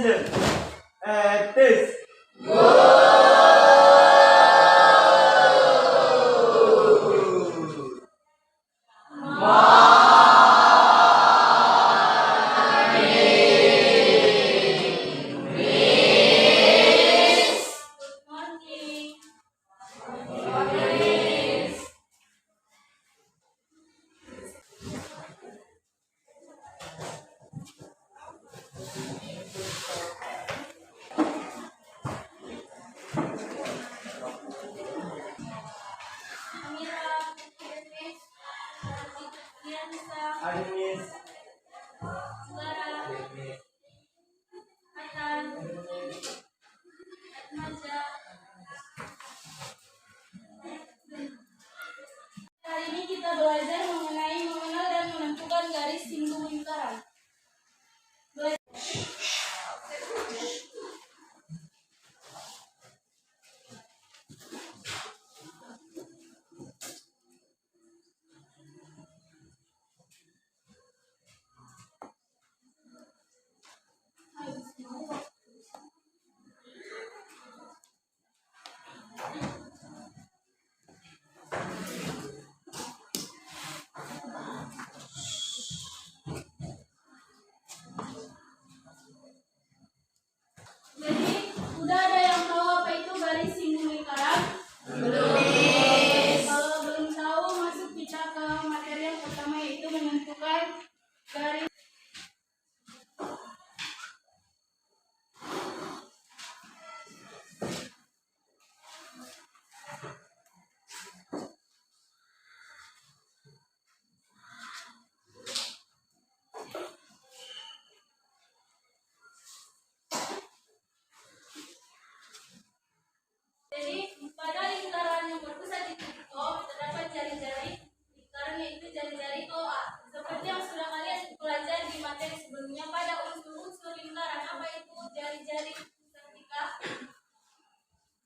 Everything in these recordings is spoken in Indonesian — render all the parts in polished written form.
Tes. Tes. Anis. Hari ini kita belajar mengenai mengenal dan menentukan garis singgung lingkaran. Jadi, udah ada yang tahu apa itu garis singgung lingkaran? Belum. Kalau belum tahu, masuk kita ke materi yang pertama, yaitu menentukan garis. Jadi, pada lingkaran yang berpusat di titik O terdapat jari-jari lingkaran, yaitu jari-jari OA. Seperti yang sudah kalian pelajari di materi sebelumnya, pada unsur-unsur lingkaran apa itu jari-jari ketika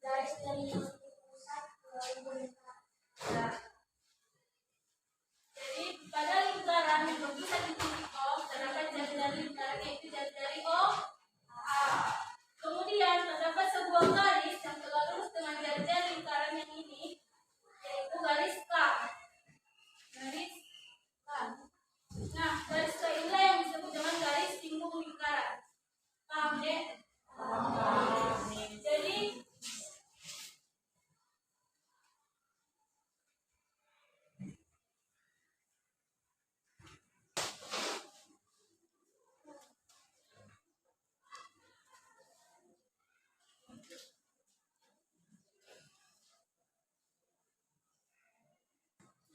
garis-jari pusat nah, jadi pada lingkaran yang berpusat di titik O terdapat jari-jari lingkaran, yaitu jari-jari OA. Kemudian terdapat sebuah garis yang tegak lurus dengan jari-jari lingkaran yang ini, yaitu garis K. Garis K. Nah, garis K inilah yang disebut dengan garis singgung lingkaran. Paham, Dek? Paham.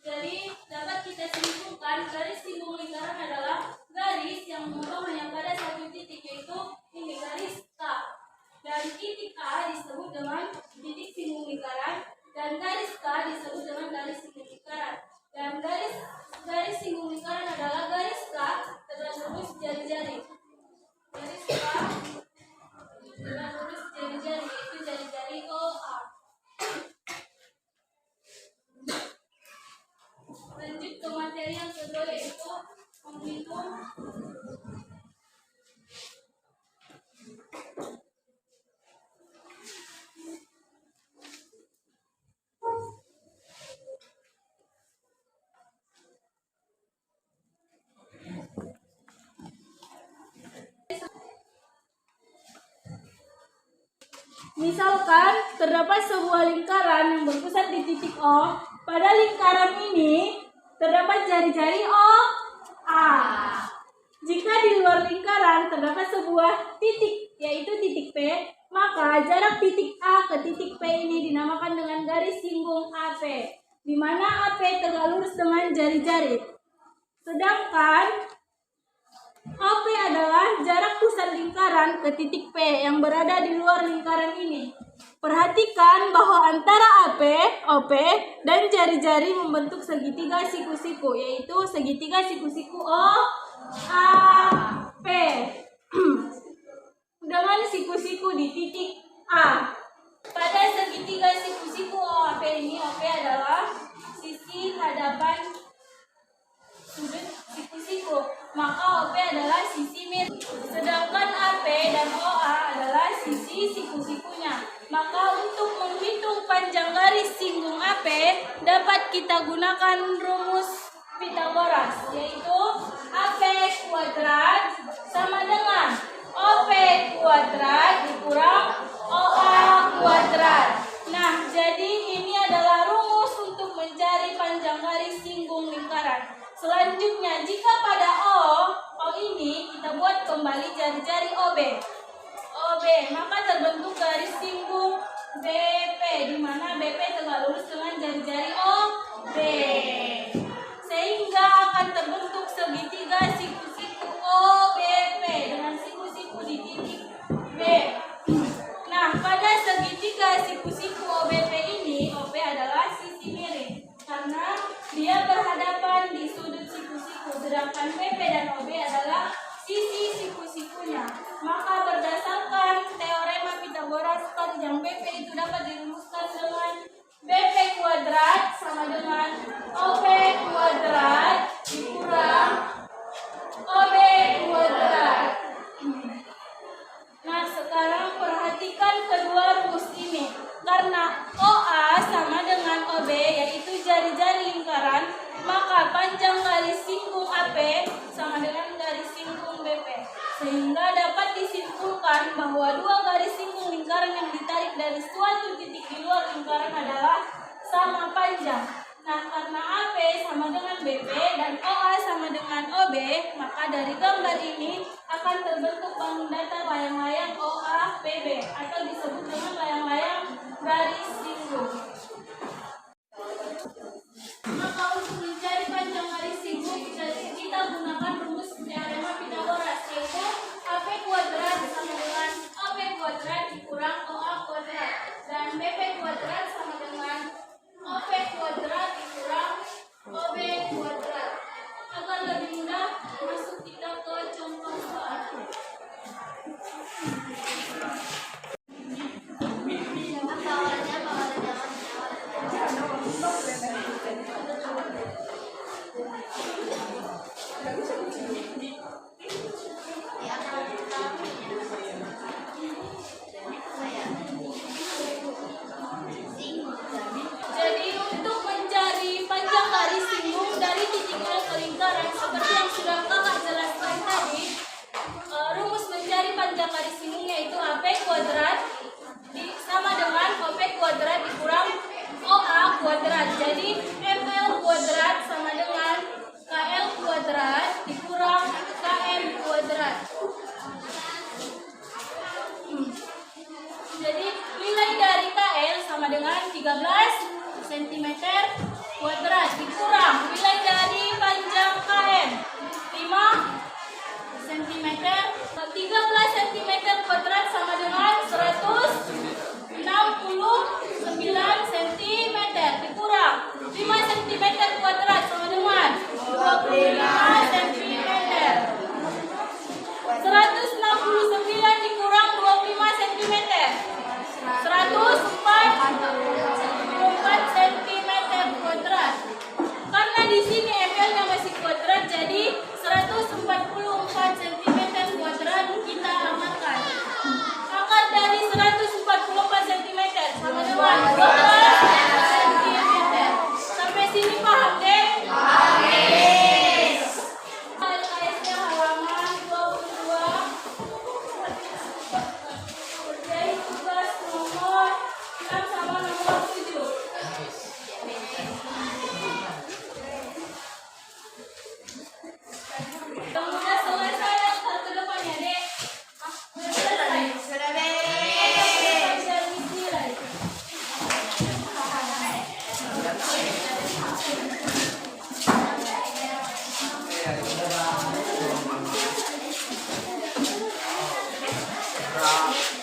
Jadi, dapat kita simpulkan garis singgung lingkaran adalah garis yang menghubung hanya pada satu titik, yaitu ini garis K. Dan titik A disebut dengan titik singgung lingkaran, dan garis K disebut dengan garis singgung lingkaran. Dan garis singgung lingkaran adalah garis K tegak lurus jari-jari. Garis K tegak lurus jari-jari, yaitu jari-jari OA. Lanjut ke materi yang kedua, yaitu menghitung misalkan terdapat sebuah lingkaran yang berpusat di titik O. Pada lingkaran ini terdapat jari-jari OA. Jika di luar lingkaran terdapat sebuah titik, yaitu titik P, maka jarak titik A ke titik P ini dinamakan dengan garis singgung AP, di mana AP tegak lurus dengan jari-jari. Sedangkan OP adalah jarak pusat lingkaran ke titik P yang berada di luar lingkaran ini. Perhatikan bahwa antara AP, OP, dan jari-jari membentuk segitiga siku-siku, yaitu segitiga siku-siku OAP dengan siku-siku di titik A. Pada segitiga siku-siku OAP ini, OP adalah sisi hadapan sudut siku-siku, maka OP adalah sisi miring. Sedangkan AP dan OA siku-sikunya. Maka untuk menghitung panjang garis singgung AP dapat kita gunakan rumus Pythagoras, yaitu AP kuadrat sama dengan OP kuadrat dikurang OA kuadrat. Nah, jadi ini adalah rumus untuk mencari panjang garis singgung lingkaran. Selanjutnya, jika pada O ini kita buat kembali jari-jari OB, maka terbentuk garis singgung BP, di mana BP telah lurus dengan jari-jari OB, sehingga akan terbentuk segitiga siku-siku OBP dengan siku-siku di titik B. Nah, pada segitiga siku-siku OBP ini, OP adalah sisi miring karena dia berhadapan di sudut siku-siku, sedangkan BP dan OB adalah sisi siku-sikunya. Maka berdasarkan teorema Pythagoras, panjang BP itu dapat dirumuskan dengan BP kuadrat sama dengan OP kuadrat dikurang OB kuadrat. Nah, sekarang perhatikan kedua rumus ini. Karena OA sama dengan OB, yaitu jari-jari lingkaran, maka panjang garis singgung AP sama dengan garis singgung BP. Sehingga dapat disimpulkan bahwa dua garis singgung lingkaran yang ditarik dari suatu titik di luar lingkaran adalah sama panjang. Nah, karena AP sama dengan BP dan OA sama dengan OB, maka dari gambar ini akan terbentuk bangun datar layang-layang OA PB atau disebut dengan layang-layang garis singgung. Maka untuk mencari panjang garis singgung kita gunakan rumus teorema Pythagoras, yaitu AP kuadrat sama dengan OP kuadrat dikurang OA kuadrat dan BP kuadrat sama dengan OP kuadrat dikurang OB kuadrat. Agar lebih mudah, masuk kita ke contoh soal. Jadi untuk mencari panjang garis singgung dari titik L ke lingkaran seperti yang sudah kakak jelaskan tadi, rumus mencari panjang garis singgung yaitu AP kuadrat sama dengan OP kuadrat dikurang OA kuadrat. Jadi ML kuadrat sama dengan KL kuadrat dikurang KM kuadrat. Jadi nilai dari KL sama dengan 13 cm kuadrat dikurang nilai dari panjang KM 5 cm. 13 cm kuadrat sama dengan 169 cm dikurang 5 cm kuadrat sama dengan 25 cm. 169 dikurang 25 cm 144 cm kuadrat. Karena di sini ML-nya masih kuadrat, jadi 144 cm kuadrat kita amankan. Akar dari 144 cm sama dengan 12 cm. Sampai sini paham, Dek? LKS-nya halaman 22. Kerjain tugas nomor 6 sama nomor 7. Sudah selesai yang ke depannya, Dek. Sudah selesai. Sudah beres. Nah.